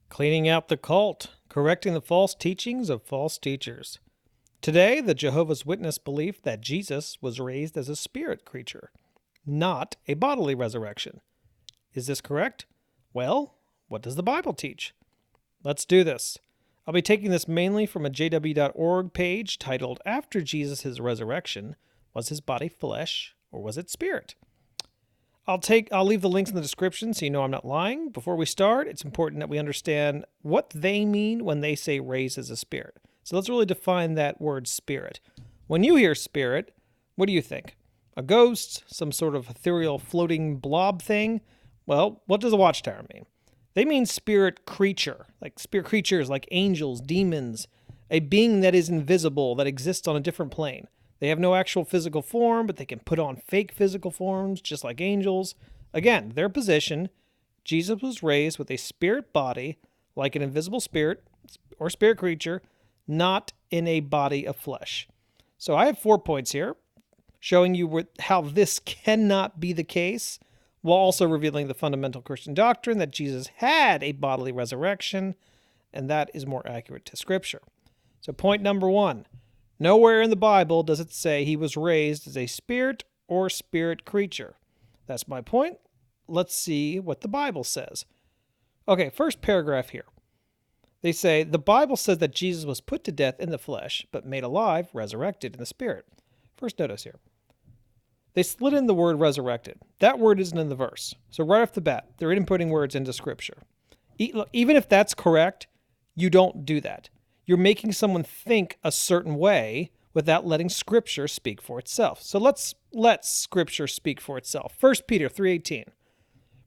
Cleaning out the cult, correcting the false teachings of false teachers. Today, the Jehovah's Witness belief that Jesus was raised as a spirit creature, not a bodily resurrection. Is this correct? Well, what does the Bible teach? Let's do this. I'll be taking this mainly from a jw.org page titled, After Jesus' Resurrection, Was His Body Flesh or Was It Spirit? I'll leave the links in the description so you know I'm not lying. Before we start, it's important that we understand what they mean when they say raised as a spirit. So let's really define that word spirit. When you hear spirit, what do you think? A ghost? Some sort of ethereal floating blob thing? Well, what does a Watchtower mean? They mean spirit creature, like spirit creatures like angels, demons, a being that is invisible, that exists on a different plane. They have no actual physical form, but they can put on fake physical forms, just like angels. Again, their position, Jesus was raised with a spirit body, like an invisible spirit or spirit creature, not in a body of flesh. So I have 4 points here, showing you how this cannot be the case, while also revealing the fundamental Christian doctrine that Jesus had a bodily resurrection, and that is more accurate to Scripture. So point number 1. Nowhere in the Bible does it say he was raised as a spirit or spirit creature. That's my point. Let's see what the Bible says. Okay, first paragraph here. They say, the Bible says that Jesus was put to death in the flesh, but made alive, resurrected in the spirit. First notice here. They slid in the word resurrected. That word isn't in the verse. So right off the bat, they're inputting words into Scripture. Even if that's correct, you don't do that. You're making someone think a certain way without letting Scripture speak for itself. So let's let Scripture speak for itself. 1 Peter 3:18.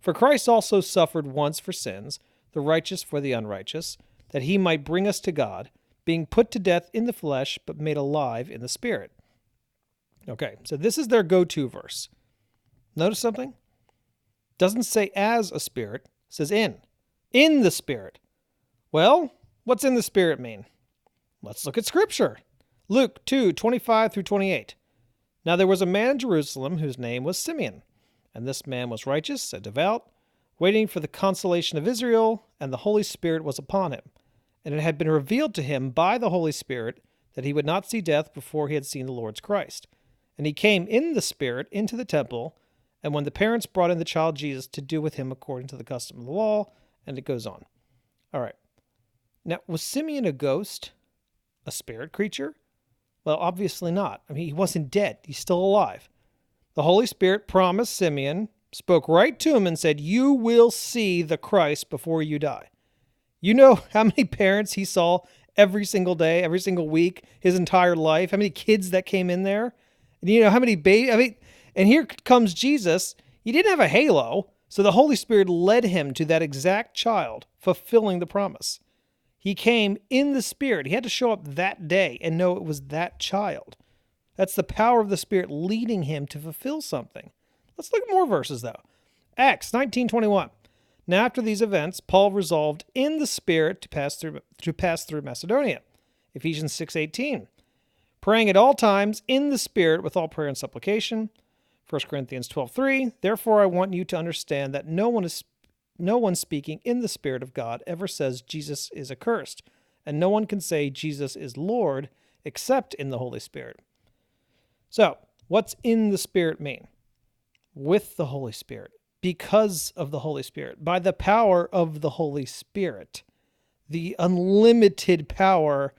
For Christ also suffered once for sins, the righteous for the unrighteous, that he might bring us to God, being put to death in the flesh, but made alive in the spirit. Okay, so this is their go-to verse. Notice something? Doesn't say as a spirit, it says in the spirit. Well, what's in the spirit mean? Let's look at Scripture. Luke 2:25-28. Now there was a man in Jerusalem whose name was Simeon, and this man was righteous and devout, waiting for the consolation of Israel, and the Holy Spirit was upon him. And it had been revealed to him by the Holy Spirit that he would not see death before he had seen the Lord's Christ. And he came in the Spirit into the temple, and when the parents brought in the child Jesus to do with him according to the custom of the law, and it goes on. All right. Now, was Simeon a ghost? A spirit creature? Well, obviously not. I mean, he wasn't dead. He's still alive. The Holy Spirit promised Simeon, spoke right to him and said, you will see the Christ before you die. You know how many parents he saw every single day, every single week, his entire life? How many kids that came in there? And you know how many babies? And here comes Jesus. He didn't have a halo, so the Holy Spirit led him to that exact child, fulfilling the promise. He came in the Spirit. He had to show up that day and know it was that child. That's the power of the Spirit leading him to fulfill something. Let's look at more verses, though. Acts 19:21. Now after these events, Paul resolved in the Spirit to pass through Macedonia. Ephesians 6:18. Praying at all times in the Spirit with all prayer and supplication. 1 Corinthians 12:3. Therefore I want you to understand that no one speaking in the Spirit of God ever says Jesus is accursed, and no one can say Jesus is Lord except in the Holy Spirit. So, what's in the Spirit mean? With the Holy Spirit, because of the Holy Spirit, by the power of the Holy Spirit, the unlimited power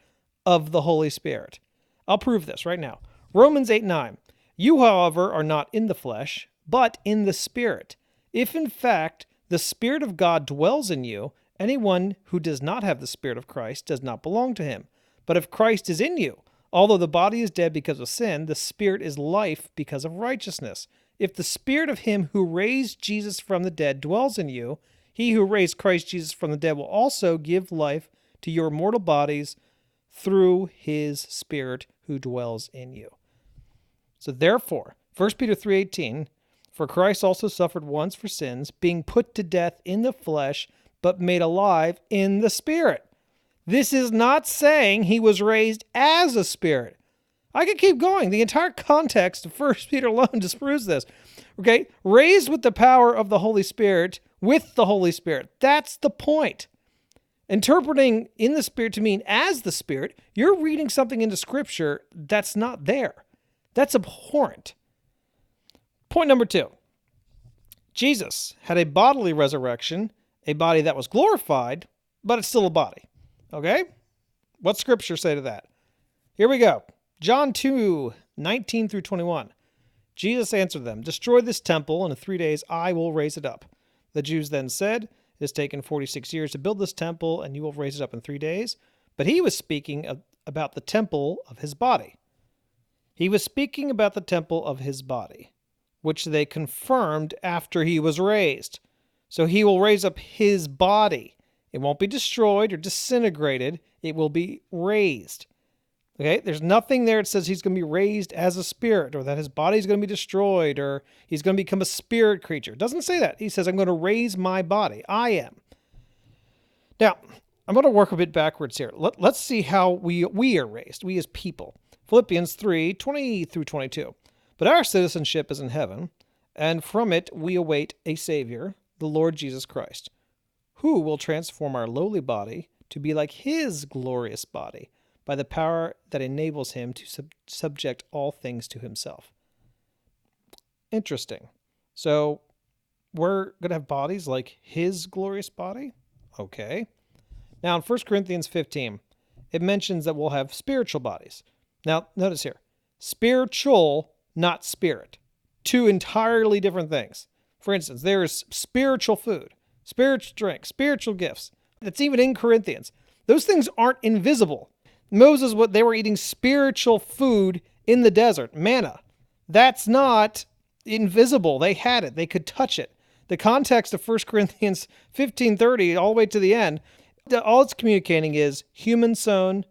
of the Holy Spirit. I'll prove this right now. Romans 8:9. You, however, are not in the flesh, but in the Spirit. If in fact the Spirit of God dwells in you, anyone who does not have the Spirit of Christ does not belong to him. But if Christ is in you, although the body is dead because of sin, the Spirit is life because of righteousness. If the Spirit of him who raised Jesus from the dead dwells in you, he who raised Christ Jesus from the dead will also give life to your mortal bodies through his Spirit who dwells in you. So therefore, 1 Peter 3:18, for Christ also suffered once for sins, being put to death in the flesh, but made alive in the Spirit. This is not saying he was raised as a spirit. I could keep going. The entire context of 1 Peter alone disproves this. Okay, raised with the power of the Holy Spirit, with the Holy Spirit. That's the point. Interpreting in the Spirit to mean as the Spirit, you're reading something into Scripture that's not there. That's abhorrent. Point number 2. Jesus had a bodily resurrection, a body that was glorified, but it's still a body. Okay? What's Scripture say to that? Here we go. John 2:19 through 21. Jesus answered them, "Destroy this temple, and in 3 days I will raise it up." The Jews then said, "It has taken 46 years to build this temple, and you will raise it up in 3 days." But he was speaking about the temple of his body. He was speaking about the temple of his body, which they confirmed after he was raised. So he will raise up his body. It won't be destroyed or disintegrated. It will be raised. Okay, there's nothing there that says he's going to be raised as a spirit or that his body is going to be destroyed or he's going to become a spirit creature. It doesn't say that. He says, I'm going to raise my body. I am. Now, I'm going to work a bit backwards here. Let's see how we are raised, we as people. Philippians 3:20 through 22. But our citizenship is in heaven, and from it we await a Savior, the Lord Jesus Christ, who will transform our lowly body to be like his glorious body, by the power that enables him to subject all things to himself. Interesting. So we're going to have bodies like his glorious body? Okay. Now in 1 Corinthians 15, it mentions that we'll have spiritual bodies. Now notice here, spiritual, not spirit. Two entirely different things. For instance, there is spiritual food, spiritual drink, spiritual gifts. That's even in Corinthians. Those things aren't invisible. Moses, they were eating spiritual food in the desert, manna. That's not invisible. They had it. They could touch it. The context of 1 Corinthians 15:30 all the way to the end, all it's communicating is human sown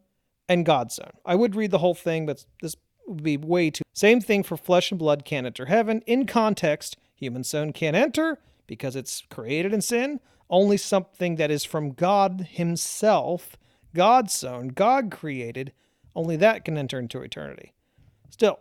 and God sown. I would read the whole thing, but this would be way too. Same thing for flesh and blood can't enter heaven. In context, human sown can't enter because it's created in sin. Only something that is from God himself, God sown, God created, only that can enter into eternity. Still,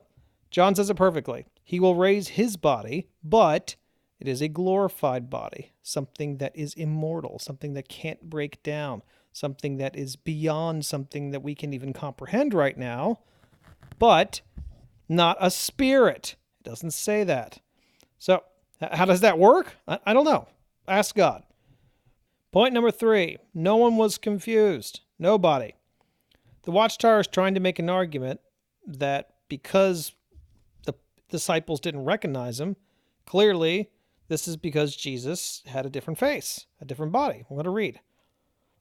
John says it perfectly. He will raise his body, but it is a glorified body, something that is immortal, something that can't break down, something that is beyond something that we can even comprehend right now, but not a spirit. It doesn't say that. So, how does that work? I don't know. Ask God. Point number 3. No one was confused. Nobody. The Watchtower is trying to make an argument that because the disciples didn't recognize him, clearly this is because Jesus had a different face, a different body. I'm going to read.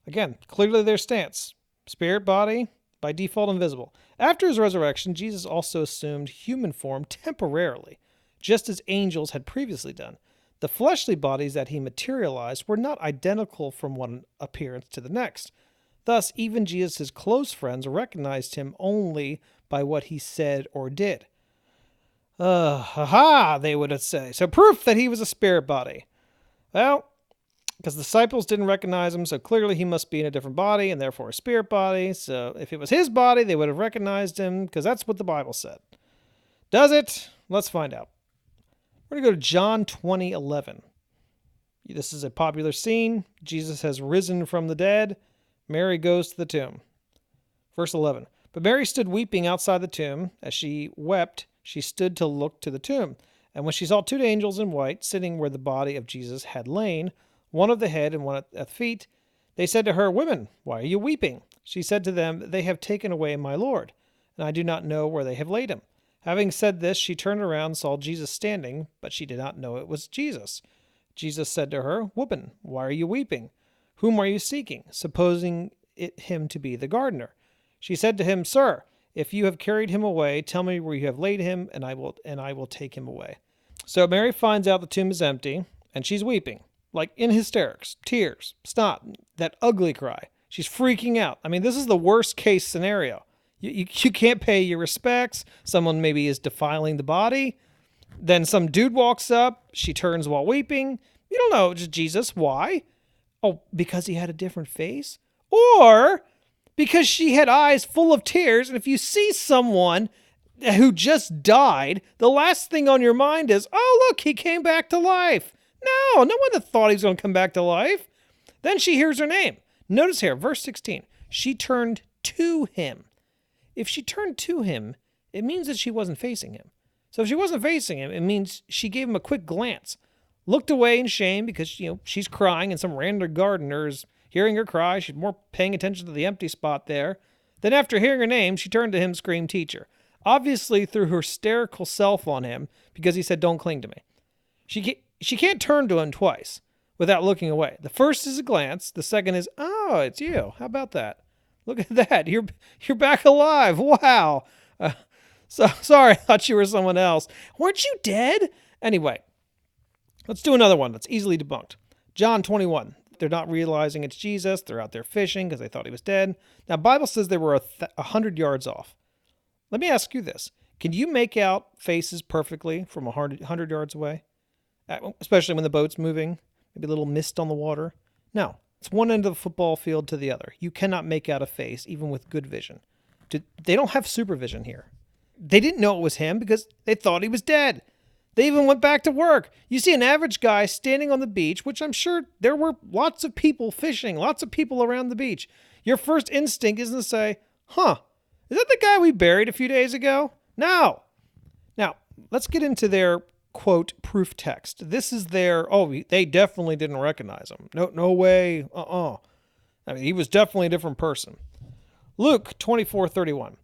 Again, clearly their stance. Spirit body, by default invisible. After his resurrection, Jesus also assumed human form temporarily, just as angels had previously done. The fleshly bodies that he materialized were not identical from one appearance to the next. Thus, even Jesus' close friends recognized him only by what he said or did. They would say. So proof that he was a spirit body. Well, because the disciples didn't recognize him, so clearly he must be in a different body and therefore a spirit body. So if it was his body, they would have recognized him because that's what the Bible said. Does it? Let's find out. We're going to go to John 20:11. This is a popular scene. Jesus has risen from the dead. Mary goes to the tomb. Verse 11. But Mary stood weeping outside the tomb. As she wept, she stood to look to the tomb. And when she saw 2 angels in white sitting where the body of Jesus had lain, one at the head and one at the feet, they said to her, "Women, why are you weeping?" She said to them, "They have taken away my Lord, and I do not know where they have laid him." Having said this, she turned around and saw Jesus standing, but she did not know it was Jesus. Jesus said to her, "Woman, why are you weeping? Whom are you seeking?" Supposing him to be the gardener. She said to him, "Sir, if you have carried him away, tell me where you have laid him, and I will take him away." So Mary finds out the tomb is empty, and she's weeping, like in hysterics, tears, snot, that ugly cry. She's freaking out. I mean, this is the worst case scenario. You can't pay your respects. Someone maybe is defiling the body. Then some dude walks up. She turns while weeping. You don't know, it's Jesus. Why? Oh, because he had a different face? Or because she had eyes full of tears, and if you see someone who just died, the last thing on your mind is, oh, look, he came back to life. No one thought he was going to come back to life. Then she hears her name. Notice here, verse 16, she turned to him. If she turned to him, it means that she wasn't facing him. So if she wasn't facing him, it means she gave him a quick glance, looked away in shame because, she's crying and some random gardener is hearing her cry. She's more paying attention to the empty spot there. Then after hearing her name, she turned to him, screamed, teacher. Obviously threw her hysterical self on him because he said, don't cling to me. She can't turn to him twice without looking away. The first is a glance. The second is, oh, it's you. How about that? Look at that. You're back alive. Wow. So sorry, I thought you were someone else. Weren't you dead? Anyway, let's do another one that's easily debunked. John 21. They're not realizing it's Jesus. They're out there fishing because they thought he was dead. Now, Bible says they were 100 yards off. Let me ask you this. Can you make out faces perfectly from 100 yards away? Especially when the boat's moving? Maybe a little mist on the water? No. It's one end of the football field to the other. You cannot make out a face, even with good vision. They don't have supervision here. They didn't know it was him because they thought he was dead. They even went back to work. You see an average guy standing on the beach, which I'm sure there were lots of people fishing, lots of people around the beach. Your first instinct isn't to say, is that the guy we buried a few days ago? No. Now, let's get into their, quote, proof text. This is their, they definitely didn't recognize him. No way. I mean, he was definitely a different person. Luke 24:31.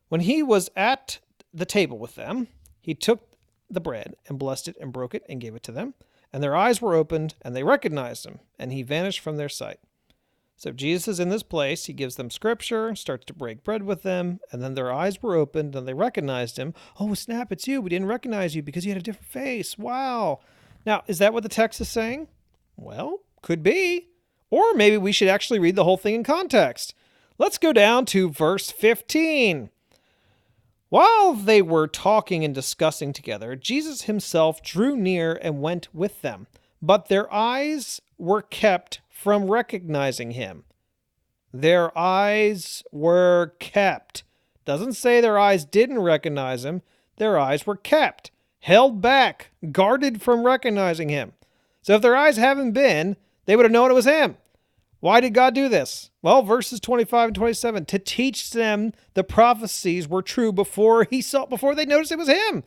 When he was at the table with them, he took the bread and blessed it and broke it and gave it to them. And their eyes were opened and they recognized him and he vanished from their sight. So if Jesus is in this place, he gives them scripture, starts to break bread with them, and then their eyes were opened and they recognized him. Oh, snap, it's you. We didn't recognize you because you had a different face. Wow. Now, is that what the text is saying? Well, could be. Or maybe we should actually read the whole thing in context. Let's go down to verse 15. While they were talking and discussing together, Jesus himself drew near and went with them, but their eyes were kept from recognizing him. Their eyes were kept. Doesn't say their eyes didn't recognize him. Their eyes were kept, held back, guarded from recognizing him. So if their eyes haven't been, they would have known it was him. Why did God do this? Well, verses 25 and 27, to teach them the prophecies were true before they noticed it was him.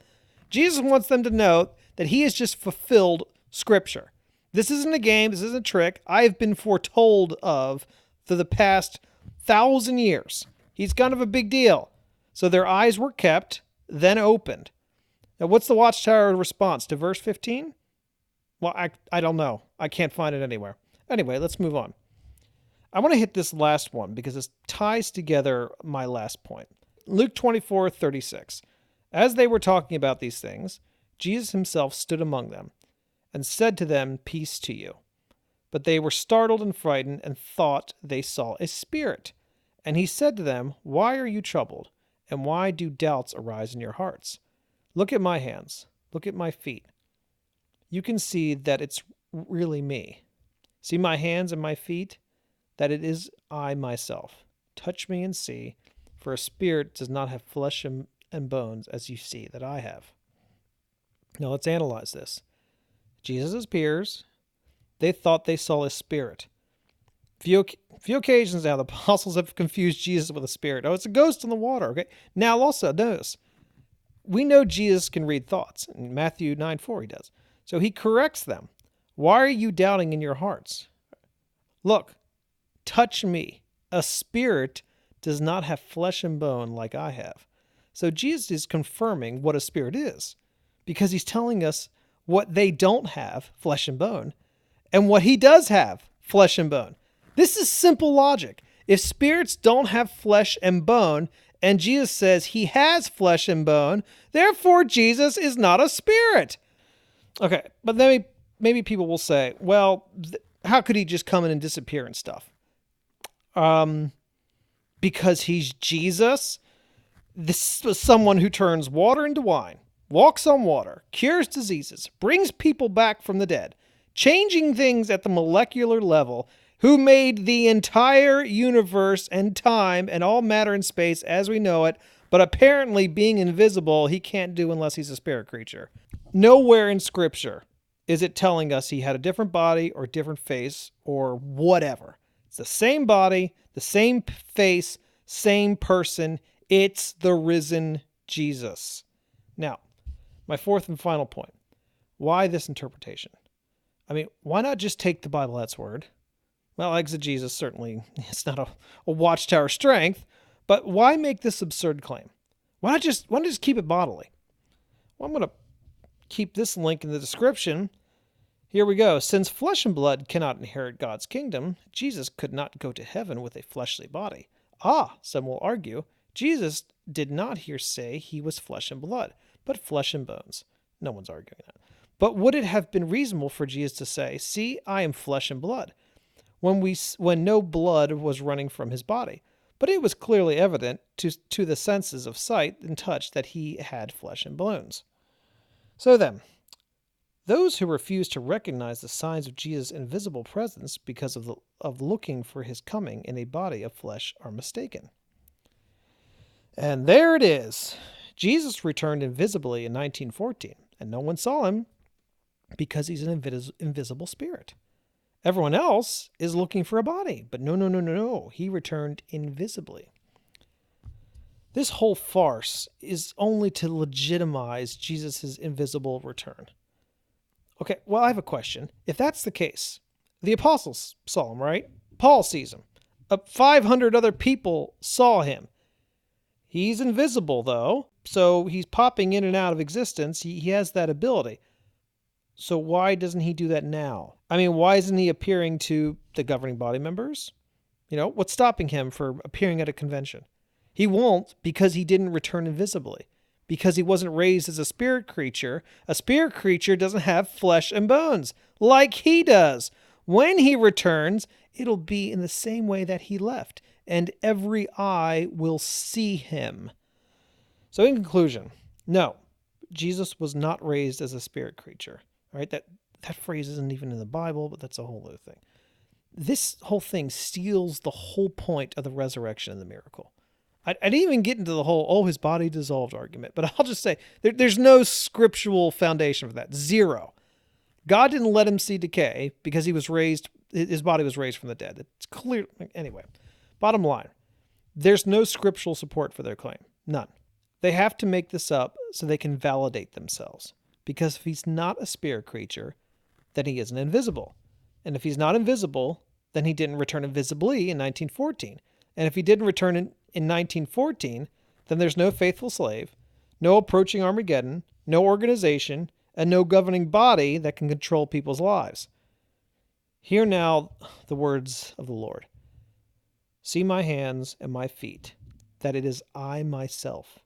Jesus wants them to know that he has just fulfilled scripture. This isn't a game. This isn't a trick. I've been foretold of for the past 1,000 years. He's kind of a big deal. So their eyes were kept, then opened. Now, what's the Watchtower response to verse 15? Well, I don't know. I can't find it anywhere. Anyway, let's move on. I want to hit this last one because it ties together my last point. Luke 24:36. As they were talking about these things, Jesus himself stood among them and said to them, peace to you. But they were startled and frightened and thought they saw a spirit. And he said to them, why are you troubled? And why do doubts arise in your hearts? Look at my hands. Look at my feet. You can see that it's really me. See my hands and my feet? That it is I myself. Touch me and see, for a spirit does not have flesh and bones as you see that I have. Now let's analyze this. Jesus' peers, they thought they saw a spirit. Few occasions now the apostles have confused Jesus with a spirit. Oh, it's a ghost in the water. Okay. Now also notice, we know Jesus can read thoughts. In Matthew 9:4 he does. So he corrects them. Why are you doubting in your hearts? Look, touch me. A spirit does not have flesh and bone like I have. So Jesus is confirming what a spirit is because he's telling us what they don't have, flesh and bone, and what he does have, flesh and bone. This is simple logic. If spirits don't have flesh and bone, and Jesus says he has flesh and bone, therefore Jesus is not a spirit. Okay, but then maybe people will say, well, how could he just come in and disappear and stuff? Because he's Jesus. This was someone who turns water into wine, walks on water, cures diseases, brings people back from the dead, changing things at the molecular level, who made the entire universe and time and all matter and space as we know it But apparently, being invisible, he can't do unless he's a spirit creature. Nowhere in Scripture is it telling us he had a different body or different face or whatever. It's the same body, the same face, same person. It's the risen Jesus. Now, my fourth and final point. Why this interpretation? I mean, why not just take the Bible at its word? Well, exegesis certainly it's not a Watchtower strength, but why make this absurd claim? Why not just keep it bodily? Well, I'm going to keep this link in the description. Here we go. Since flesh and blood cannot inherit God's kingdom, Jesus could not go to heaven with a fleshly body. Some will argue, Jesus did not here say he was flesh and blood, but flesh and bones. No one's arguing that. But would it have been reasonable for Jesus to say, "See, I am flesh and blood," when no blood was running from his body? But it was clearly evident to the senses of sight and touch that he had flesh and bones. So then, those who refuse to recognize the signs of Jesus' invisible presence because of looking for his coming in a body of flesh are mistaken. And there it is. Jesus returned invisibly in 1914, and no one saw him because he's an invisible spirit. Everyone else is looking for a body, but no. He returned invisibly. This whole farce is only to legitimize Jesus' invisible return. Okay, well, I have a question. If that's the case, the apostles saw him, right? Paul sees him. 500 other people saw him. He's invisible, though, so he's popping in and out of existence. He has that ability. So why doesn't he do that now? I mean, why isn't he appearing to the governing body members? What's stopping him from appearing at a convention? He won't because he didn't return invisibly. Because he wasn't raised as a spirit creature. A spirit creature doesn't have flesh and bones like he does. When he returns, it'll be in the same way that he left, and every eye will see him. So in conclusion, no, Jesus was not raised as a spirit creature. All right, that phrase isn't even in the Bible, but that's a whole other thing. This whole thing steals the whole point of the resurrection and the miracle. I'd even get into the whole, his body dissolved argument, but I'll just say there's no scriptural foundation for that. Zero. God didn't let him see decay because his body was raised from the dead. It's clear. Anyway, bottom line, there's no scriptural support for their claim. None. They have to make this up so they can validate themselves. Because if he's not a spirit creature, then he isn't invisible. And if he's not invisible, then he didn't return invisibly in 1914. And if he didn't return in 1914, then there's no faithful slave, no approaching Armageddon, no organization, and no governing body that can control people's lives. Hear now the words of the Lord. See my hands and my feet, that it is I myself.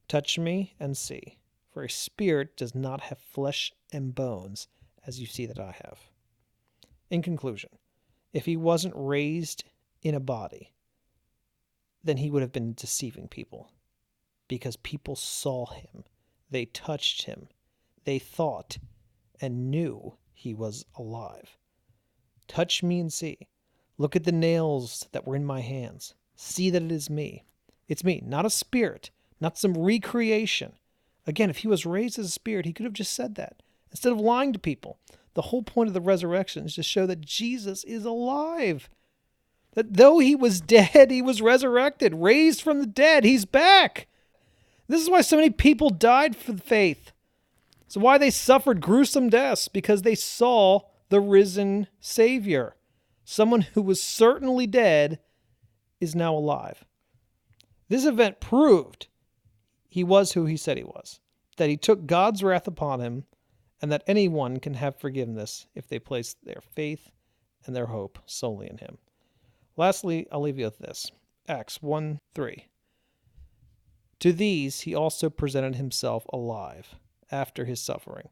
Touch me and see, for a spirit does not have flesh and bones, as you see that I have. In conclusion, if he wasn't raised in a body, then he would have been deceiving people, because people saw him, they touched him, they thought and knew he was alive. Touch me and see. Look at the nails that were in my hands. See that it is me. It's me, not a spirit, not some recreation. Again, if he was raised as a spirit, he could have just said that instead of lying to people. The whole point of the resurrection is to show that Jesus is alive. That though he was dead, he was resurrected, raised from the dead. He's back. This is why so many people died for the faith. It's why they suffered gruesome deaths, because they saw the risen Savior. Someone who was certainly dead is now alive. This event proved he was who he said he was, that he took God's wrath upon him, and that anyone can have forgiveness if they place their faith and their hope solely in him. Lastly, I'll leave you with this. Acts 1:3. To these he also presented himself alive after his suffering,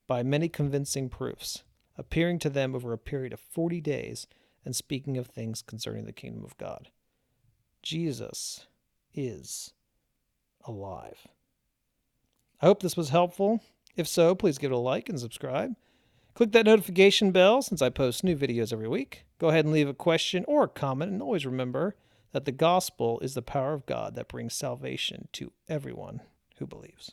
by many convincing proofs, appearing to them over a period of 40 days and speaking of things concerning the kingdom of God. Jesus is alive. I hope this was helpful. If so, please give it a like and subscribe. Click that notification bell since I post new videos every week. Go ahead and leave a question or a comment, and always remember that the gospel is the power of God that brings salvation to everyone who believes.